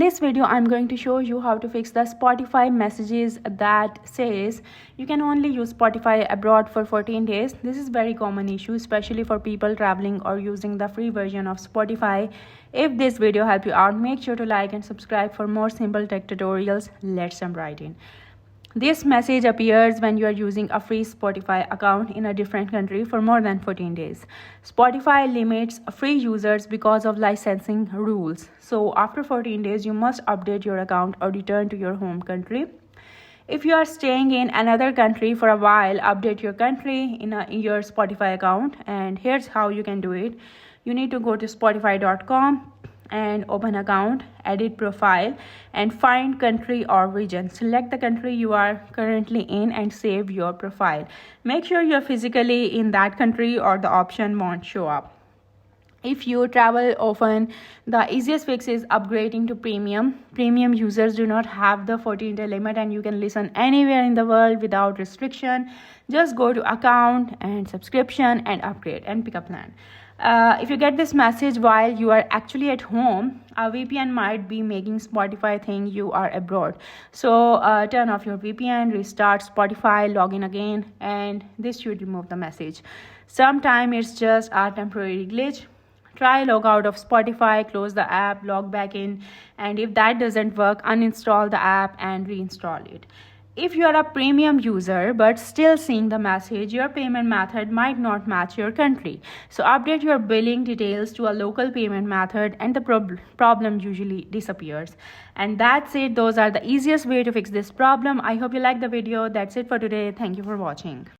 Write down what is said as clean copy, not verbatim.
this video, I'm going to show you how to fix the Spotify messages that says you can only use Spotify abroad for 14 days. This is very common issue, especially for people traveling or using the free version of Spotify. If this video helped you out, make sure to like and subscribe for more simple tech tutorials. Let's jump right in. This message appears when you are using a free Spotify account in a different country for more than 14 days. Spotify limits free users because of licensing rules. So after 14 days, you must update your account or return to your home country. If you are staying in another country for a while, update your country in your Spotify account. And here's how you can do it. You need to go to spotify.com and open account, edit profile, and find country or region. Select the country you are currently in and save your profile. Make sure you're physically in that country or the option won't show up. If you travel often, the easiest fix is upgrading to premium. Premium users do not have the 14-day limit and you can listen anywhere in the world without restriction. Just go to account and subscription and upgrade and pick a plan. If you get this message while you are actually at home, a VPN might be making Spotify think you are abroad. So turn off your VPN, restart Spotify, log in again, and this should remove the message. Sometimes it's just a temporary glitch. Try log out of Spotify, close the app, log back in, and if that doesn't work, uninstall the app and reinstall it. If you are a premium user but still seeing the message, your payment method might not match your country. So update your billing details to a local payment method and the problem usually disappears. And that's it. Those are the easiest way to fix this problem. I hope you like the video. That's it for today. Thank you for watching.